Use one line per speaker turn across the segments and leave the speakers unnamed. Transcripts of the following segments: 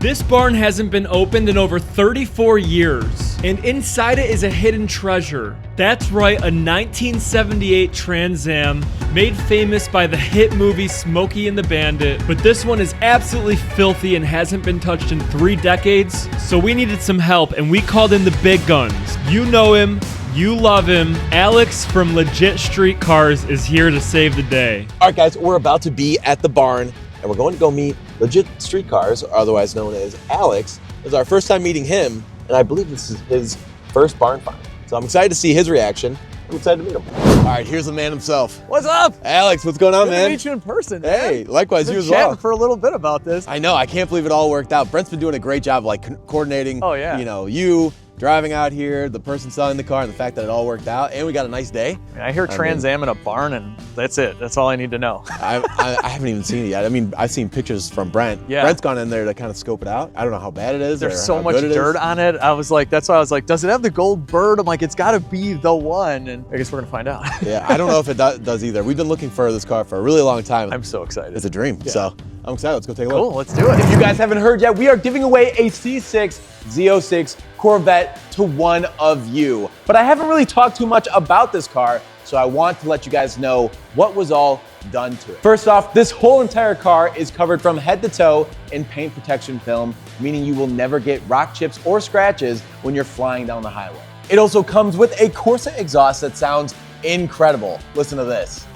This barn hasn't been opened in over 34 years, and inside it is a hidden treasure. That's right, a 1978 Trans Am made famous by the hit movie Smokey and the Bandit, but this one is absolutely filthy and hasn't been touched in 3 decades, so we needed some help and we called in the big guns. You know him, you love him. Alex from Legit Street Cars is here to save the day.
All right, guys, we're about to be at the barn and we're going to go meet Legit Street Cars, or otherwise known as Alex. It's our first time meeting him, and I believe this is his first barn find. So I'm excited to see his reaction. I'm excited to meet him. All right, here's the man himself.
What's up?
Alex, what's going on,
Good
man?
to meet you in person, man.
Hey, likewise, you
Been
as well.
chatting for a little bit about this.
I know, I can't believe it all worked out. Brent's been doing a great job of like coordinating,
Oh, yeah.
you know, you driving out here, the person selling the car, and the fact that it all worked out, and we got a nice day.
I hear Trans Am in a barn, and that's it. That's all I need to know.
I haven't even seen it yet. I mean, I've seen pictures from Brent.
Yeah.
Brent's gone in there to kind of scope it out. I don't know how bad it is.
There's
or
so
how
much
good it
dirt
is.
on it. I was like, that's why I was like, does it have the gold bird? I'm like, it's got to be the one. And I guess we're gonna find out.
Yeah, I don't know if it does either. We've been looking for this car for a really long time.
I'm so excited.
It's a dream.
Yeah.
So I'm excited. Let's go take a
Cool,
look.
let's do it.
If you guys haven't heard yet, we are giving away a C6 Z06 Corvette to one of you. But I haven't really talked too much about this car, so I want to let you guys know what was all done to it. First off, this whole entire car is covered from head to toe in paint protection film, meaning you will never get rock chips or scratches when you're flying down the highway. It also comes with a Corsa exhaust that sounds incredible. Listen to this.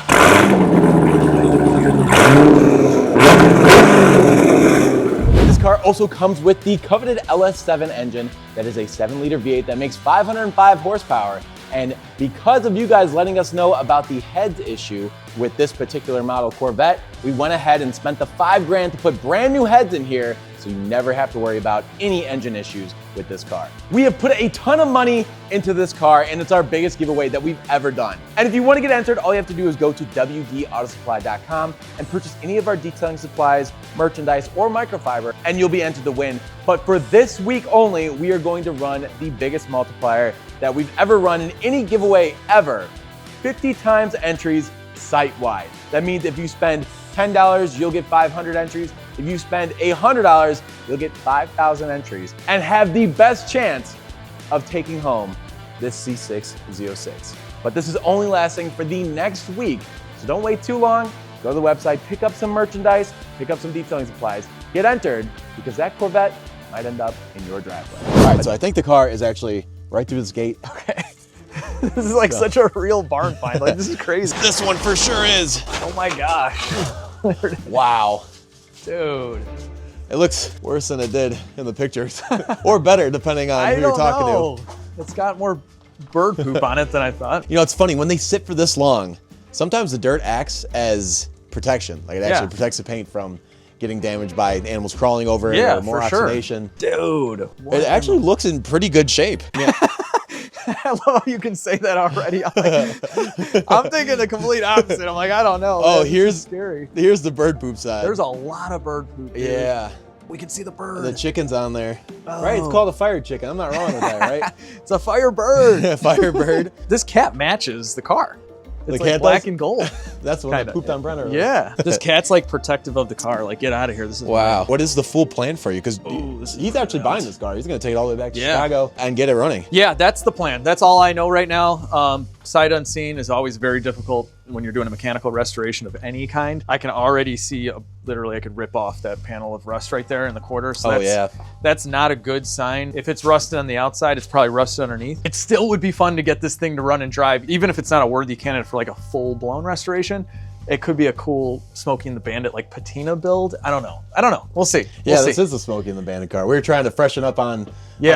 This car also comes with the coveted LS7 engine that is a 7-liter V8 that makes 505 horsepower. And because of you guys letting us know about the heads issue with this particular model Corvette, we went ahead and spent the $5 to put brand new heads in here so you never have to worry about any engine issues with this car. We have put a ton of money into this car and it's our biggest giveaway that we've ever done. And if you want to get entered, all you have to do is go to wdautosupply.com and purchase any of our detailing supplies, merchandise, or microfiber, and you'll be entered to win. But for this week only, we are going to run the biggest multiplier that we've ever run in any giveaway ever. 50 times entries site-wide. That means if you spend $10, you'll get 500 entries. If you spend $100, you'll get 5,000 entries and have the best chance of taking home this C6 Z06. But this is only lasting for the next week, so don't wait too long. Go to the website, pick up some merchandise, pick up some detailing supplies, get entered, because that Corvette might end up in your driveway. All right, so I think the car is actually right through this gate.
Okay. This is like such a real barn find. Like, this is crazy.
This one for sure is.
Oh my gosh.
Wow.
Dude.
It looks worse than it did in the pictures, or better, depending on who you're talking to.
It's got more bird poop on it than I thought.
You know, it's funny, when they sit for this long, sometimes the dirt acts as protection. Like, it actually protects the paint from getting damaged by animals crawling over it, or more oxidation.
Dude.
It actually looks in pretty good shape. Yeah.
I love how you can say that already. I'm thinking the complete opposite. I'm like, I don't know.
Oh,
man,
here's
scary.
Here's the bird poop side.
There's a lot of bird poop. Dude.
Yeah.
We can see the bird.
The chicken's on there.
Oh.
Right, it's called a fire chicken. I'm not wrong with that, right?
It's a firebird.
Firebird.
This cat matches the car. It's
The
like
cat
black
does?
and gold.
That's the one that pooped on Brenner.
Yeah. This cat's like protective of the car. Like, get out of here. This is
Wow. What is the full plan for you? Because
this is
he's actually buying this car. He's going to take it all the way back to
Yeah.
Chicago and get it running.
Yeah, that's the plan. That's all I know right now. Sight unseen is always very difficult when you're doing a mechanical restoration of any kind. I can already see, literally I could rip off that panel of rust right there in the quarter. So that's not a good sign. If it's rusted on the outside, it's probably rusted underneath. It still would be fun to get this thing to run and drive, even if it's not a worthy candidate for like a full-blown restoration. It could be a cool Smokey and the Bandit like patina build. I don't know. We'll see.
Yeah,
We'll
this
see.
is the Smokey and the Bandit car. We were trying to freshen up on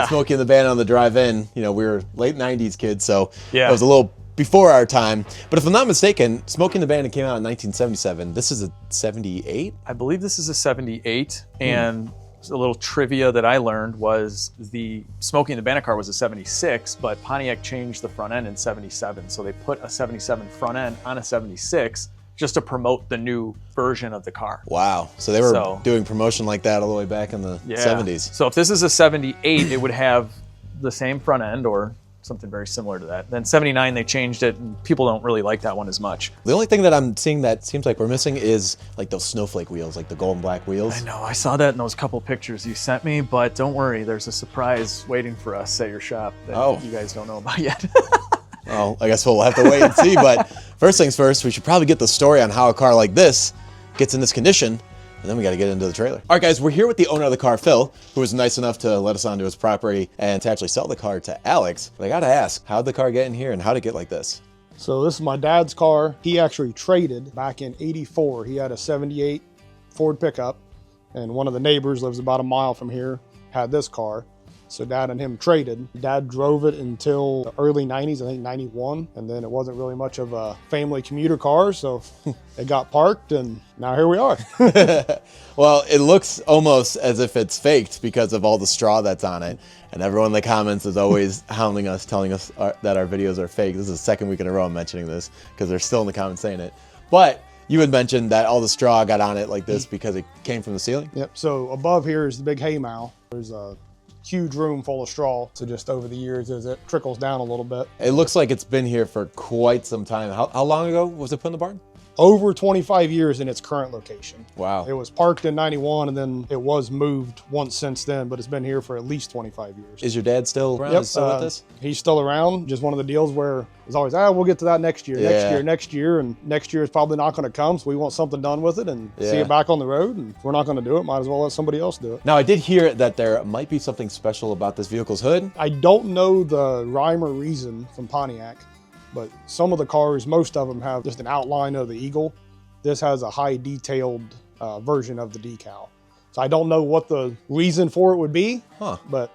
Smokey and the Bandit on the drive-in. You know, we were late 90s kids, so it was a little before our time. But if I'm not mistaken, Smokey and the Bandit came out in 1977. This is a 78?
I believe this is a 78, and a little trivia that I learned was the Smokey and the Bandit car was a 76, but Pontiac changed the front end in 77. So they put a 77 front end on a 76 just to promote the new version of the car.
Wow. So they were doing promotion like that all the way back in the 70s.
So if this is a 78, it would have the same front end or something very similar to that. Then 79, they changed it, and people don't really like that one as much.
The only thing that I'm seeing that seems like we're missing is like those snowflake wheels, like the gold and black wheels.
I know, I saw that in those couple pictures you sent me, but don't worry, there's a surprise waiting for us at your shop that you guys don't know about yet.
Well, I guess we'll have to wait and see, but first things first, we should probably get the story on how a car like this gets in this condition, and then we got to get into the trailer. All right, guys, we're here with the owner of the car, Phil, who was nice enough to let us onto his property and to actually sell the car to Alex. But I got to ask, how'd the car get in here and how'd it get like this?
So this is my dad's car. He actually traded back in '84. He had a '78 Ford pickup, and one of the neighbors lives about a mile from here, had this car. So Dad and him traded. Dad drove it until the early 90s, I think 91, and then it wasn't really much of a family commuter car, so it got parked, and now here we are.
Well, it looks almost as if it's faked because of all the straw that's on it. And everyone in the comments is always hounding us, telling us that our videos are fake. This is the second week in a row I'm mentioning this because they're still in the comments saying it. But you had mentioned that all the straw got on it like this because it came from the ceiling?
Yep, so above here is the big hay mow. There's a huge room full of straw. So just over the years, as it trickles down a little bit.
It looks like it's been here for quite some time. How long ago was it put in the barn?
Over 25 years in its current location.
Wow.
It was parked in 91 and then it was moved once since then, but it's been here for at least 25 years.
Is your dad still around?
Yep,
Still with this?
he's still around. Just one of the deals where it's always, we'll get to that next year, next year, and next year is probably not going to come, so we want something done with it and see it back on the road, and if we're not going to do it, might as well let somebody else do it.
Now, I did hear that there might be something special about this vehicle's hood.
I don't know the rhyme or reason from Pontiac, but some of the cars, most of them have just an outline of the eagle. This has a high detailed version of the decal. So I don't know what the reason for it would be, but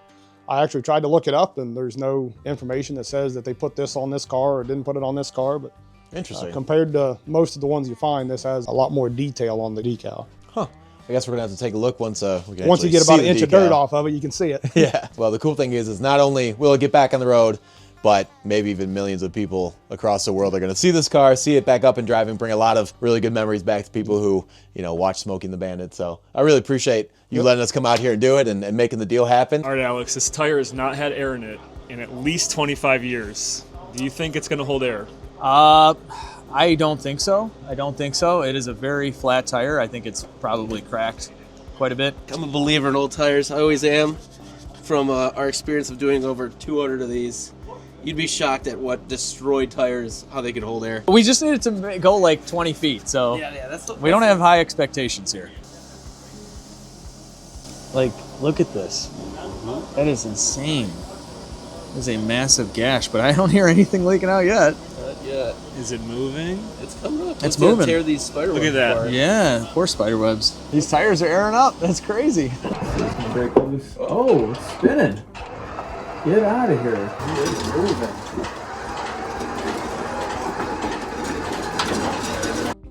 I actually tried to look it up and there's no information that says that they put this on this car or didn't put it on this car. But
interesting.
Compared to most of the ones you find, this has a lot more detail on the decal.
Huh. I guess we're gonna have to take a look once we can
Once you get about an inch of dirt off of it, you can see it.
Yeah. Well, the cool thing is not only will it get back on the road, but maybe even millions of people across the world are gonna see this car, see it back up and driving, bring a lot of really good memories back to people who, watch Smokey and the Bandit. So I really appreciate you letting us come out here and do it and making the deal happen.
All right, Alex, this tire has not had air in it in at least 25 years. Do you think it's gonna hold air?
I don't think so. It is a very flat tire. I think it's probably cracked quite a bit.
I'm a believer in old tires. I always am. From our experience of doing over 200 of these, you'd be shocked at what destroyed tires, how they could hold air.
We just needed to go like 20 feet, so we don't have high expectations here. Like, look at this. That is insane. There's a massive gash, but I don't hear anything leaking out yet.
Not yet.
Is it moving?
It's coming up.
It's moving.
Tear these spider
Look at
webs
that.
apart.
Yeah, poor spider webs. These tires are airing up. That's crazy. Oh, it's spinning. Get out of here. It is moving.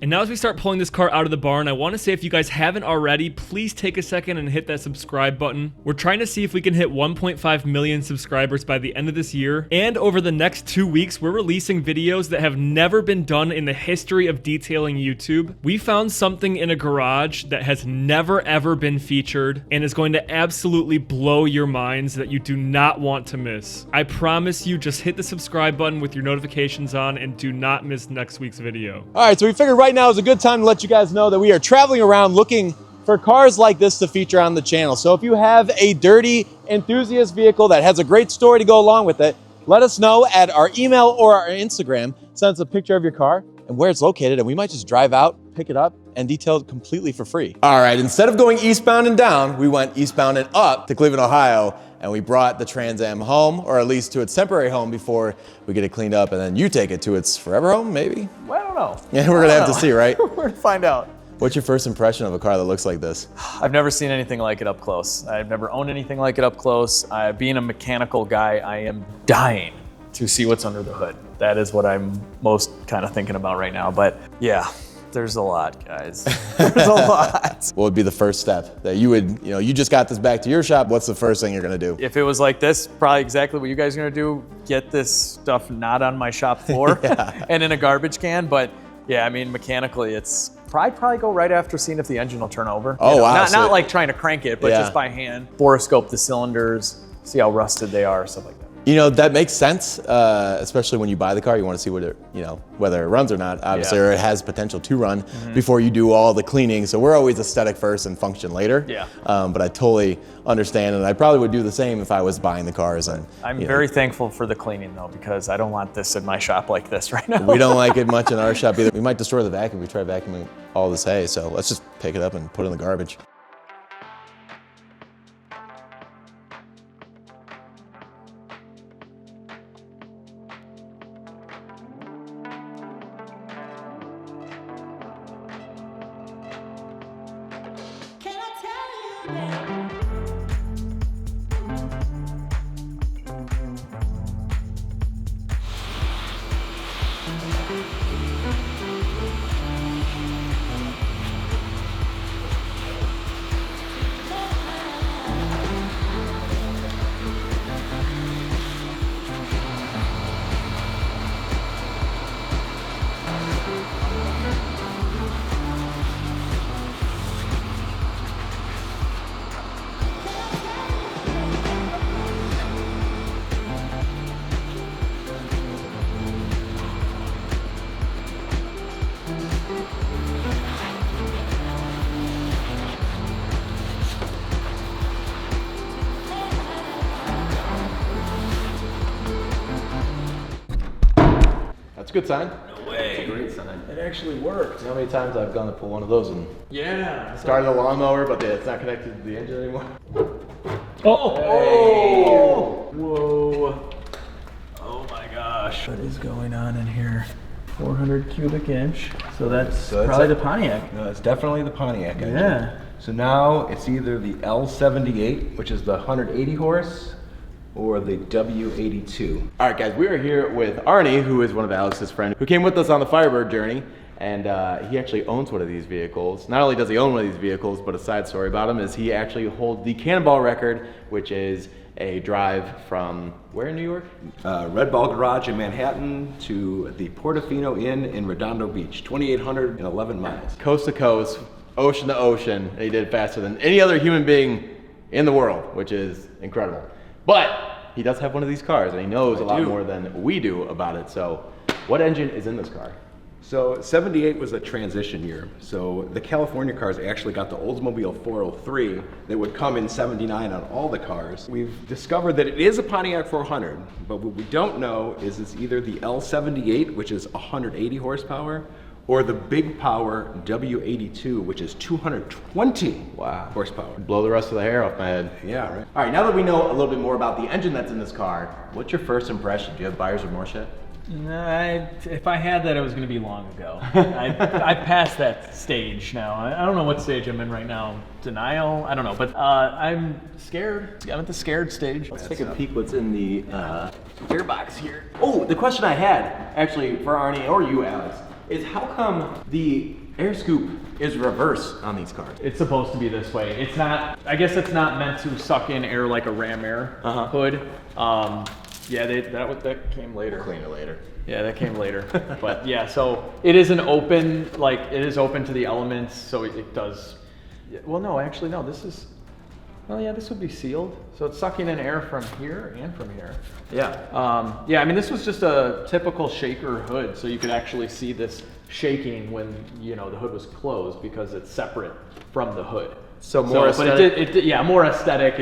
And now as we start pulling this car out of the barn, I want to say if you guys haven't already, please take a second and hit that subscribe button. We're trying to see if we can hit 1.5 million subscribers by the end of this year. And over the next 2 weeks, we're releasing videos that have never been done in the history of detailing YouTube. We found something in a garage that has never ever been featured and is going to absolutely blow your minds that you do not want to miss. I promise you, just hit the subscribe button with your notifications on and do not miss next week's video.
All right, so we figured right now is a good time to let you guys know that we are traveling around looking for cars like this to feature on the channel. So if you have a dirty enthusiast vehicle that has a great story to go along with it, let us know at our email or our Instagram. Send us a picture of your car and where it's located, and we might just drive out, pick it up, and detail it completely for free. All right, instead of going eastbound and down, we went eastbound and up to Cleveland, Ohio, and we brought the Trans Am home, or at least to its temporary home before we get it cleaned up, and then you take it to its forever home, maybe?
Well, I don't know.
Yeah, we're gonna have to see, right?
We're gonna find out.
What's your first impression of a car that looks like this?
I've never seen anything like it up close. I've never owned anything like it up close. Being a mechanical guy, I am dying to see what's under the hood. That is what I'm most kind of thinking about right now. But yeah, there's a lot, guys. There's a lot.
What would be the first step that you would, you just got this back to your shop, what's the first thing you're gonna do?
If it was like this, probably exactly what you guys are gonna do, get this stuff not on my shop floor and in a garbage can. But yeah, I mean, mechanically, it's probably go right after seeing if the engine will turn over.
Oh, wow.
Not like trying to crank it, but just by hand. Boroscope the cylinders, see how rusted they are, stuff like that.
You know, that makes sense, especially when you buy the car. You want to see what it, whether it runs or not, obviously, or it has potential to run before you do all the cleaning. So we're always aesthetic first and function later.
Yeah.
But I totally understand, and I probably would do the same if I was buying the cars. And
I'm very thankful for the cleaning though, because I don't want this in my shop like this right now.
we don't like it much in our shop either. We might destroy the vacuum. We try vacuuming all this hay, so let's just pick it up and put it in the garbage. That's a good sign.
No way.
It's a great sign.
It actually worked.
You know how many times I've gone to pull one of those and
Yeah.
started the lawnmower, but it's not connected to the engine anymore?
Oh! Whoa. Oh my gosh. What is going on in here? 400 cubic inch. So that's probably the Pontiac.
No, it's definitely the Pontiac engine.
Yeah.
So now it's either the L78, which is the 180 horse, or the W82.
All right, guys, we are here with Arnie, who is one of Alex's friends, who came with us on the Firebird journey, and he actually owns one of these vehicles. Not only does he own one of these vehicles, but a side story about him is he actually holds the Cannonball record, which is a drive from where in New York?
Red Ball Garage in Manhattan to the Portofino Inn in Redondo Beach, 2,811 miles.
Coast to coast, ocean to ocean, and he did it faster than any other human being in the world, which is incredible. But he does have one of these cars, and he knows a lot more than we do about it. So what engine is in this car?
So 78 was a transition year. So the California cars actually got the Oldsmobile 403 that would come in 79 on all the cars. We've discovered that it is a Pontiac 400, but what we don't know is it's either the L78, which is 180 horsepower, or the big power W82, which is 220 horsepower.
Blow the rest of the hair off my head.
Yeah, right.
All right, now that we know a little bit more about the engine that's in this car, what's your first impression? Do you have buyer's remorse yet?
If I had that, it was going to be long ago. I passed that stage now. I don't know what stage I'm in right now. Denial? I don't know. But I'm scared. I'm at the scared stage.
Let's take a peek what's in the gearbox here. Oh, the question I had, actually, for Arnie or you, Alex, is how come the air scoop is reverse on these cars?
It's supposed to be this way. It's not, I guess it's not meant to suck in air like a Ram Air hood. Yeah, that came later.
We'll clean it later.
Yeah, that came later. But yeah, so it is an open, like it is open to the elements, so it does. Well, no, actually, no. This is. Well, yeah, this would be sealed, so it's sucking in air from here and from here.
Yeah.
Yeah, I mean, this was just a typical shaker hood, so you could actually see this shaking when the hood was closed because it's separate from the hood.
So more aesthetic.
But it did, yeah, more aesthetic.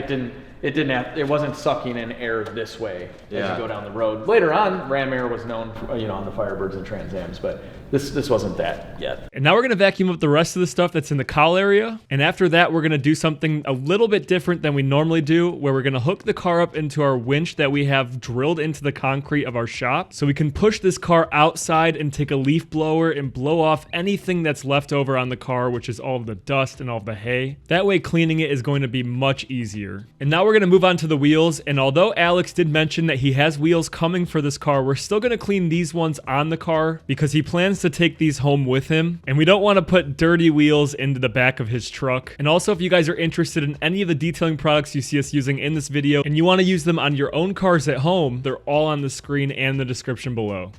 It wasn't sucking in air this way as you go down the road. Later on, Ram Air was known, on the Firebirds and Trans Ams, but this wasn't that yet.
And now we're gonna vacuum up the rest of the stuff that's in the cowl area. And after that, we're gonna do something a little bit different than we normally do, where we're gonna hook the car up into our winch that we have drilled into the concrete of our shop. So we can push this car outside and take a leaf blower and blow off anything that's left over on the car, which is all of the dust and all of the hay. That way cleaning it is going to be much easier. And now we're gonna move on to the wheels. And although Alex did mention that he has wheels coming for this car, we're still gonna clean these ones on the car because he plans to take these home with him, and we don't want to put dirty wheels into the back of his truck. And also, if you guys are interested in any of the detailing products you see us using in this video and you want to use them on your own cars at home, they're all on the screen and the description below.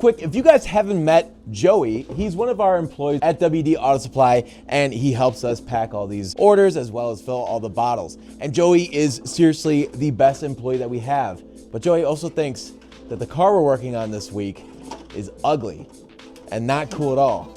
quick, if you guys haven't met Joey, he's one of our employees at WD Auto Supply, and he helps us pack all these orders as well as fill all the bottles. And Joey is seriously the best employee that we have. But Joey also thinks that the car we're working on this week is ugly and not cool at all.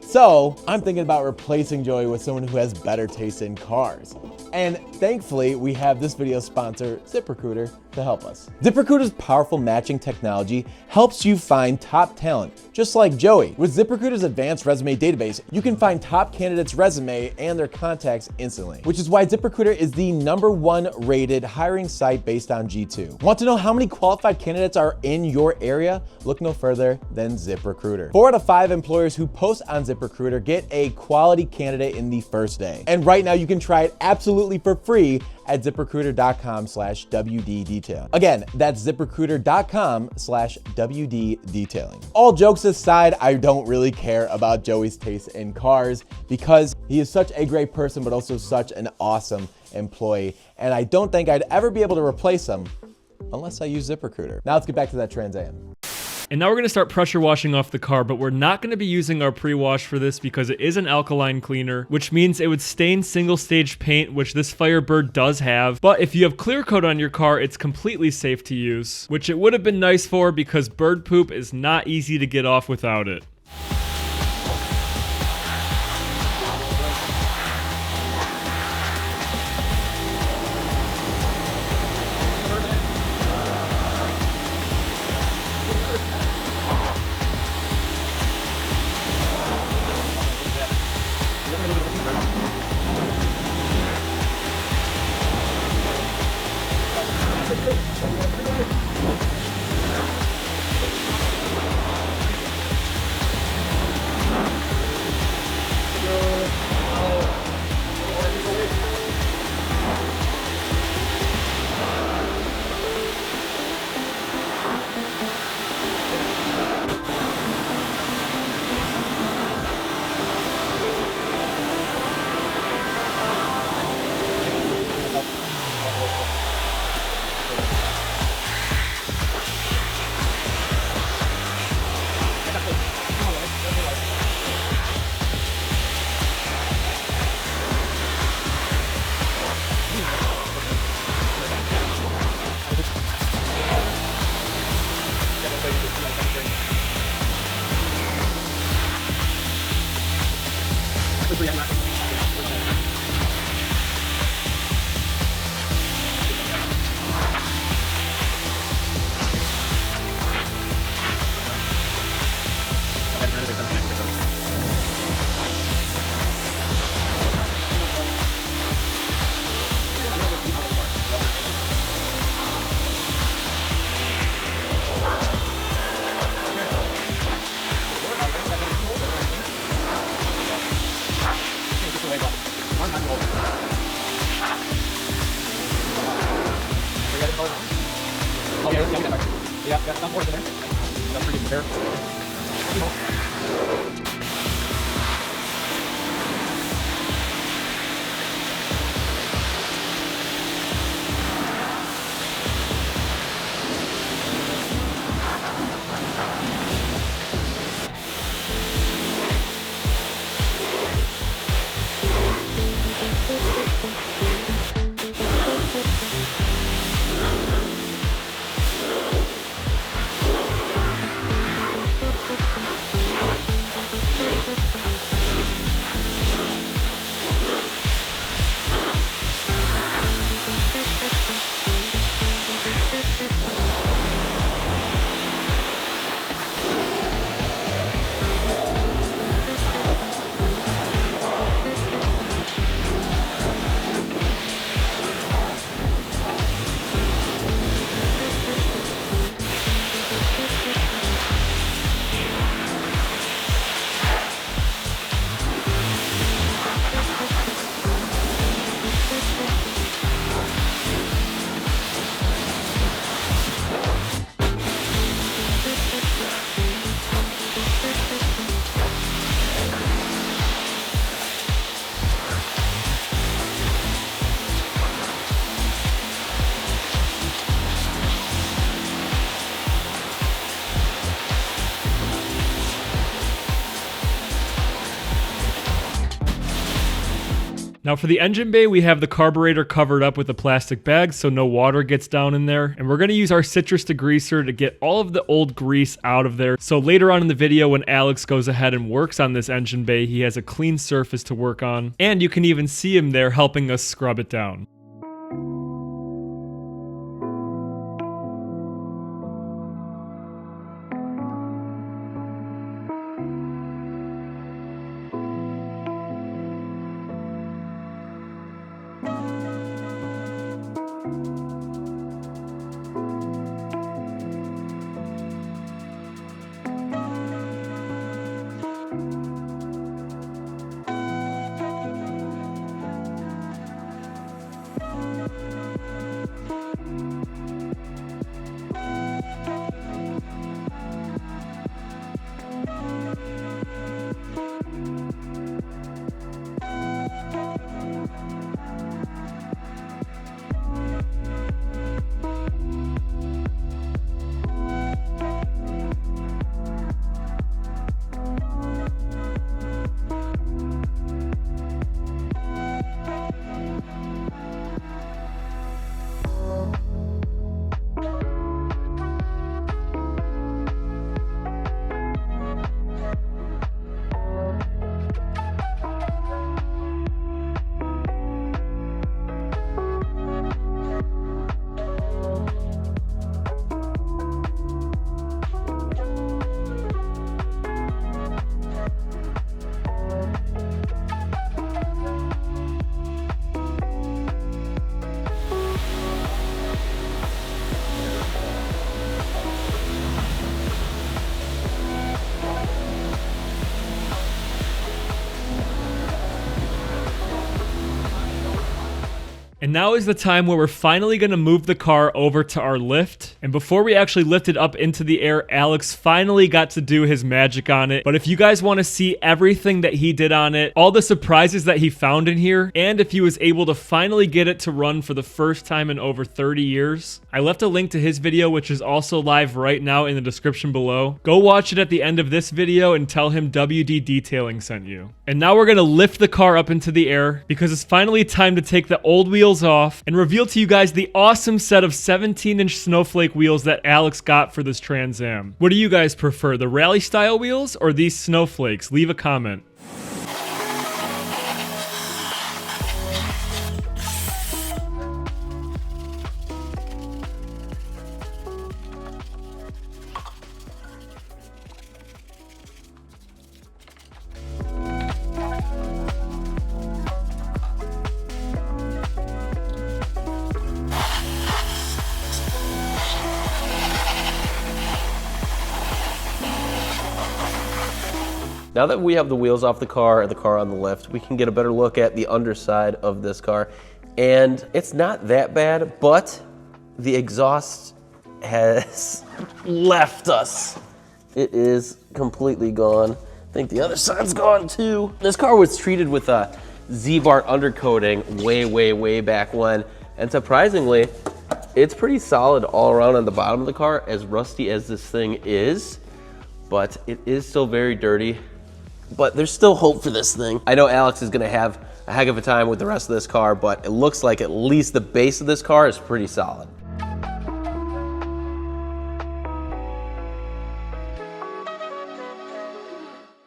So I'm thinking about replacing Joey with someone who has better taste in cars. And thankfully, we have this video sponsor, ZipRecruiter, to help us. ZipRecruiter's powerful matching technology helps you find top talent, just like Joey. With ZipRecruiter's advanced resume database, you can find top candidates' resume and their contacts instantly, which is why ZipRecruiter is the #1 rated hiring site based on G2. Want to know how many qualified candidates are in your area? Look no further than ZipRecruiter. 4 out of 5 employers who post on ZipRecruiter get a quality candidate in the first day. And right now you can try it absolutely for free at ZipRecruiter.com/WD detailing. Again, that's ZipRecruiter.com/WD detailing. All jokes aside, I don't really care about Joey's taste in cars because he is such a great person, but also such an awesome employee. And I don't think I'd ever be able to replace him unless I use ZipRecruiter. Now let's get back to that Trans Am.
And now we're gonna start pressure washing off the car, but we're not gonna be using our pre-wash for this because it is an alkaline cleaner, which means it would stain single stage paint, which this Firebird does have. But if you have clear coat on your car, it's completely safe to use, which it would have been nice for because bird poop is not easy to get off without it.
Yeah, that's not more than there. That's pretty fair.
Now for the engine bay, we have the carburetor covered up with a plastic bag so no water gets down in there. And we're gonna use our citrus degreaser to get all of the old grease out of there. So later on in the video, when Alex goes ahead and works on this engine bay, he has a clean surface to work on. And you can even see him there helping us scrub it down. And now is the time where we're finally going to move the car over to our lift. And before we actually lift it up into the air, Alex finally got to do his magic on it. But if you guys want to see everything that he did on it, all the surprises that he found in here, and if he was able to finally get it to run for the first time in over 30 years, I left a link to his video, which is also live right now in the description below. Go watch it at the end of this video and tell him WD Detailing sent you. And now we're going to lift the car up into the air because it's finally time to take the old wheels off and reveal to you guys the awesome set of 17-inch snowflake wheels that Alex got for this Trans Am. What do you guys prefer, the rally style wheels or these snowflakes? Leave a comment.
Now that we have the wheels off the car and the car on the lift, we can get a better look at the underside of this car. And it's not that bad, but the exhaust has left us. It is completely gone. I think the other side's gone too. This car was treated with a Z-Bar undercoating way back when. And surprisingly, it's pretty solid all around on the bottom of the car, as rusty as this thing is. But it is still very dirty. But there's still hope for this thing. I know Alex is gonna have a heck of a time with the rest of this car, but it looks like at least the base of this car is pretty solid.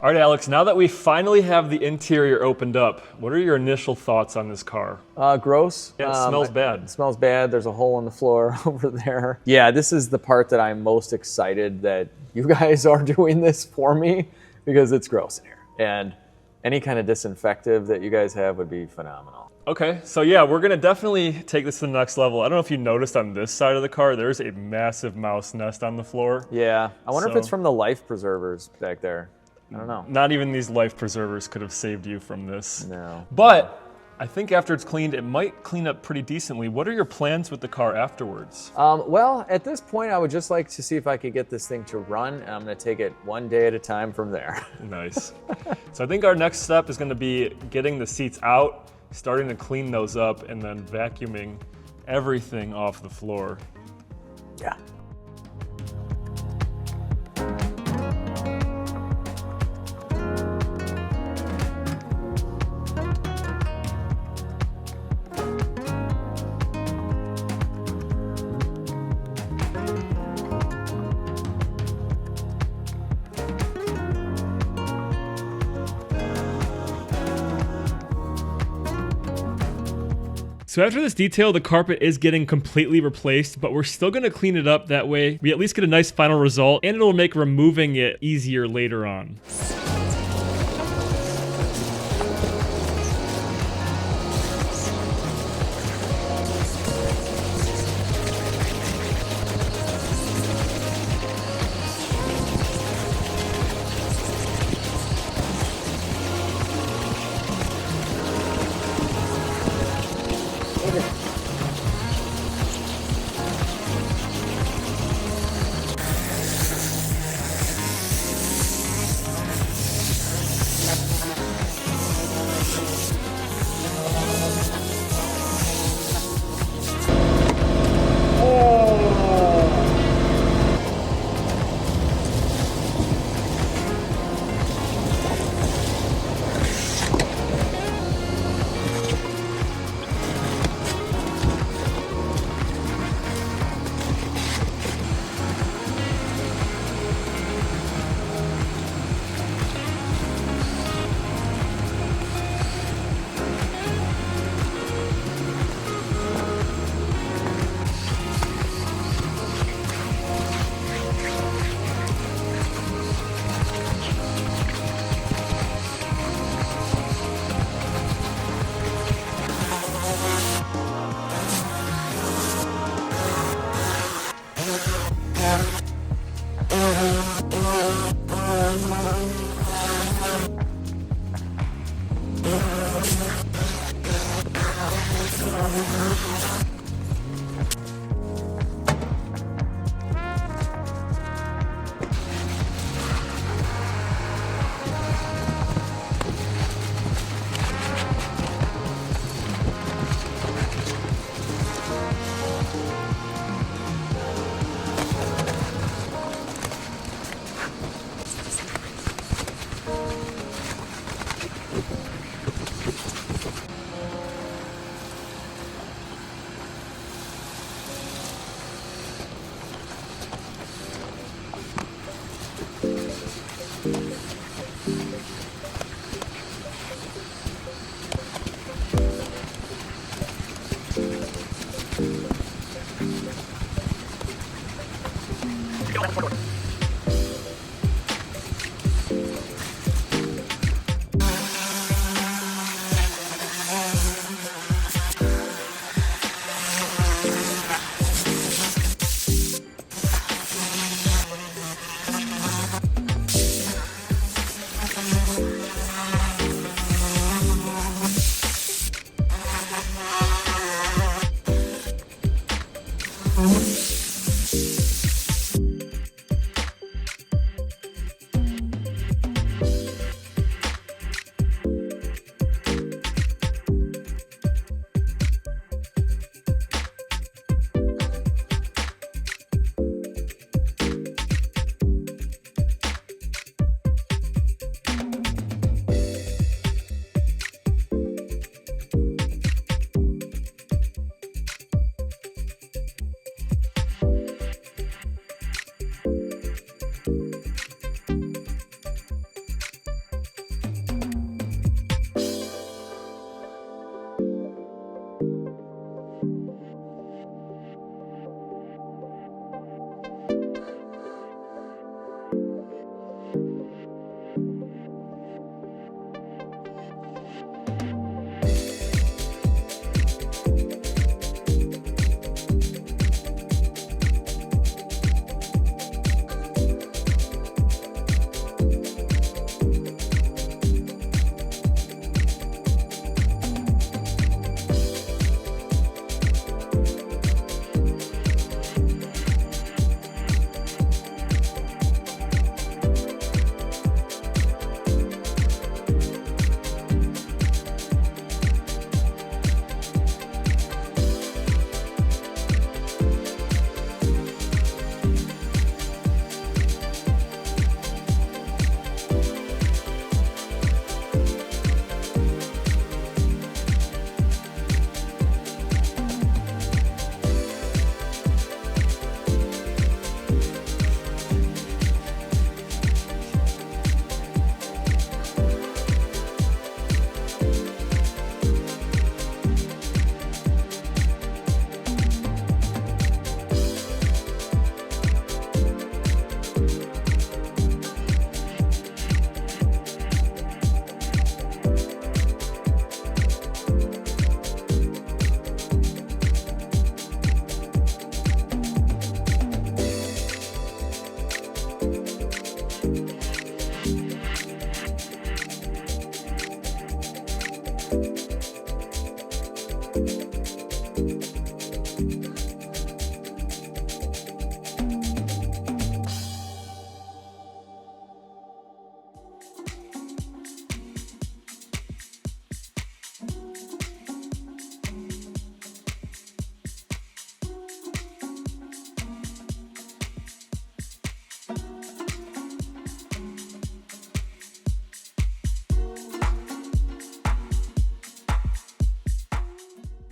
All right, Alex, now that we finally have the interior opened up, what are your initial thoughts on this car?
Gross.
Yeah, it smells bad.
It smells bad. There's a hole in the floor over there. Yeah, this is the part that I'm most excited that you guys are doing this for me, because it's gross in here. And any kind of disinfectant that you guys have would be phenomenal.
Okay, so yeah, we're gonna definitely take this to the next level. I don't know if you noticed on this side of the car, there's a massive mouse nest on the floor.
Yeah, I wonder if it's from the life preservers back there. I don't know.
Not even these life preservers could have saved you from this.
No.
But I think after it's cleaned, it might clean up pretty decently. What are your plans with the car afterwards?
Well, at this point, I would just like to see if I could get this thing to run, and I'm gonna take it one day at a time from there.
Nice. So I think our next step is gonna be getting the seats out, starting to clean those up, and then vacuuming everything off the floor.
Yeah.
So after this detail, the carpet is getting completely replaced, but we're still gonna clean it up. That way we at least get a nice final result, and it'll make removing it easier later on.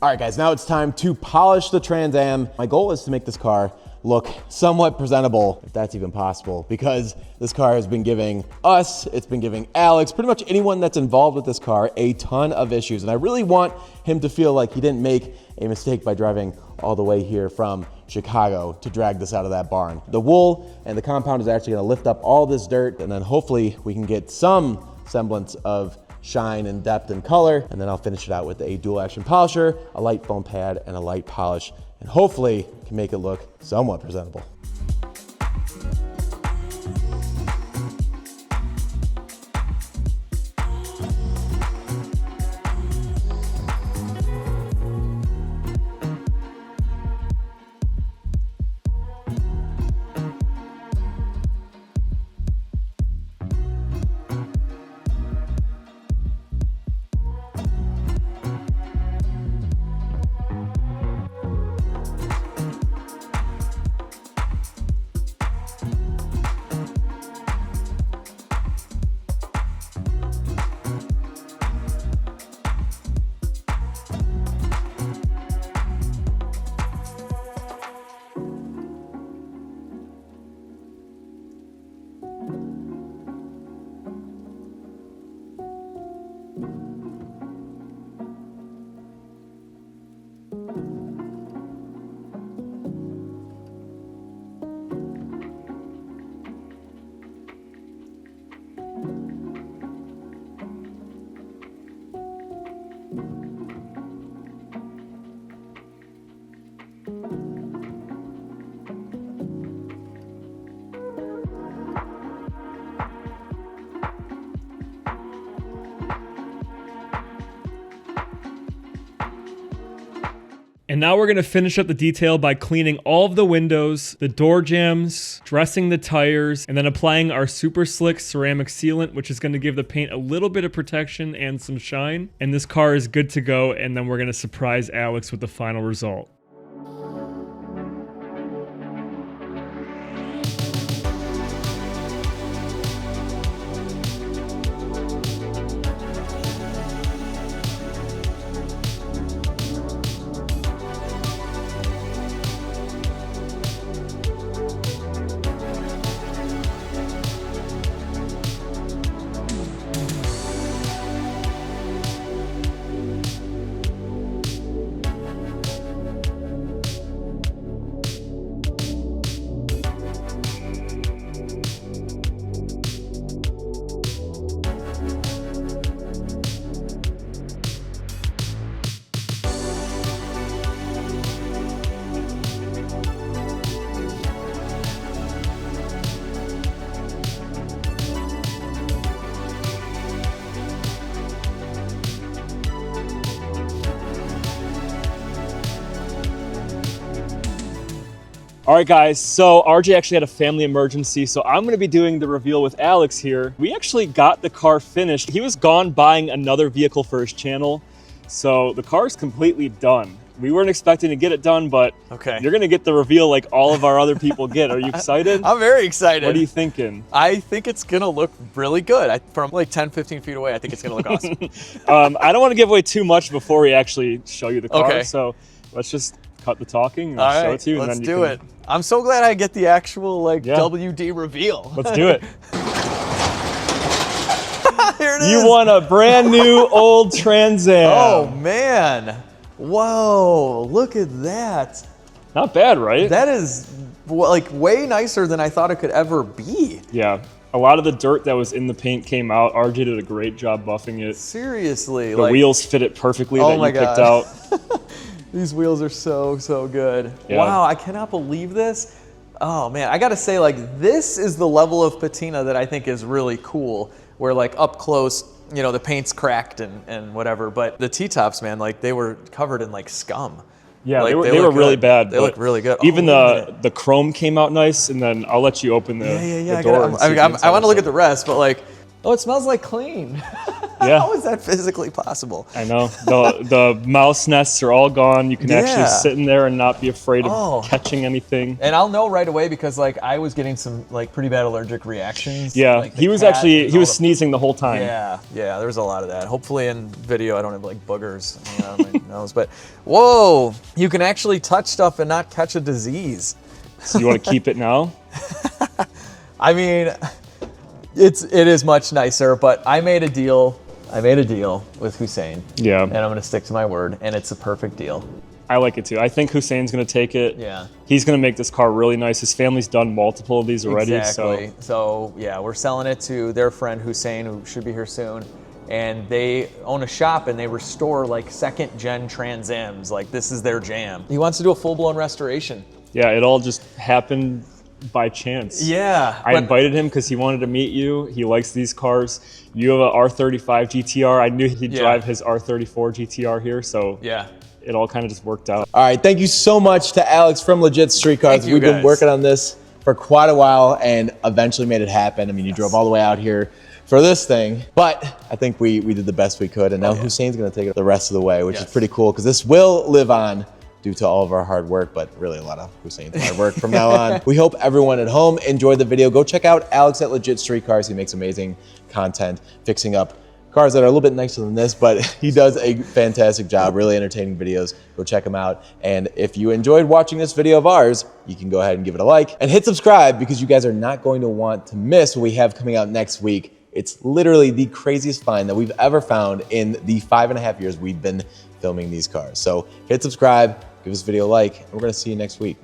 All right, guys, now it's time to polish the Trans Am. My goal is to make this car look somewhat presentable, if that's even possible, because this car has been giving us, it's been giving Alex, pretty much anyone that's involved with this car, a ton of issues. And I really want him to feel like he didn't make a mistake by driving all the way here from Chicago to drag this out of that barn. The wool and the compound is actually gonna lift up all this dirt, and then hopefully we can get some semblance of shine and depth and color, and then I'll finish it out with a dual action polisher, a light foam pad, and a light polish, and hopefully can make it look somewhat presentable.
And now we're gonna finish up the detail by cleaning all of the windows, the door jambs, dressing the tires, and then applying our super slick ceramic sealant, which is gonna give the paint a little bit of protection and some shine. And this car is good to go, and then we're gonna surprise Alex with the final result. All right, guys, so RJ actually had a family emergency, so I'm gonna be doing the reveal with Alex here. We actually got the car finished. He was gone buying another vehicle for his channel, so the car's completely done. We weren't expecting to get it done, but you're gonna get the reveal like all of our other people get. Are you excited?
I'm very excited.
What are you thinking?
I think it's gonna look really good. From like 10, 15 feet away, I think it's gonna look awesome.
I don't wanna give away too much before we actually show you the car, so let's just cut the talking and show it to you.
Let's do it. I'm so glad I get the actual WD reveal.
Let's do it.
Here it is.
You won a brand new old Trans Am.
Oh man. Whoa, look at that.
Not bad, right?
That is like way nicer than I thought it could ever be.
Yeah. A lot of the dirt that was in the paint came out. RJ did a great job buffing it.
Seriously.
The wheels fit it perfectly that you picked out.
These wheels are so good.
Yeah.
Wow, I cannot believe this. Oh man, I gotta say, like, this is the level of patina that I think is really cool. where like up close, you know, the paint's cracked and whatever. But the T-tops, man, like they were covered in like scum.
Yeah,
Like,
they were really bad.
They look really good.
Even
Oh,
the chrome came out nice, and then I'll let you open the,
yeah.
the door. and see the
I
inside
want to look at the
also.
rest, but like, oh, it smells like clean.
Yeah.
How is that physically possible?
I know. The mouse nests are all gone. You can
Yeah.
actually sit in there and not be afraid of
Oh.
catching anything.
And I'll know right away because like I was getting some like pretty bad allergic reactions.
Yeah,
Like, the
he was
cat
actually,
and
he
all
was
the-
sneezing the whole time.
Yeah, there was a lot of that. Hopefully in video I don't have like boogers on my nose. But whoa, you can actually touch stuff and not catch a disease.
So you want to keep it now?
I mean, it is much nicer, but I made a deal with Hussein.
Yeah.
And I'm gonna stick to my word, and it's a perfect deal.
I like it too. I think Hussein's going to take it.
Yeah.
He's going to make this car really nice. His family's done multiple of these already.
Exactly. So yeah, we're selling it to their friend Hussein, who should be here soon. And they own a shop and they restore like second gen Trans Ams. Like this is their jam. He wants to do a full blown restoration.
Yeah, it all just happened by chance.
Yeah.
I invited him because he wanted to meet you. He likes these cars. You have an R35 GTR. I knew he'd
Yeah.
drive his R34 GTR here, so
Yeah.
it all kind of just worked out.
All right, thank you so much to Alex from Legit Street Cars.
Thank you,
We've been
guys.
working on this for quite a while and eventually made it happen. I mean, you drove all the way out here for this thing, but I think we did the best we could, and now Hussein's gonna take it the rest of the way, which is pretty cool because this will live on due to all of our hard work, but really a lot of Hussein's hard work from now on. We hope everyone at home enjoyed the video. Go check out Alex at Legit Street Cars. He makes amazing content fixing up cars that are a little bit nicer than this, but he does a fantastic job, really entertaining videos. Go check him out. And if you enjoyed watching this video of ours, you can go ahead and give it a like and hit subscribe because you guys are not going to want to miss what we have coming out next week. It's literally the craziest find that we've ever found in the 5.5 years we've been filming these cars. So hit subscribe, give this video a like, and we're gonna see you next week.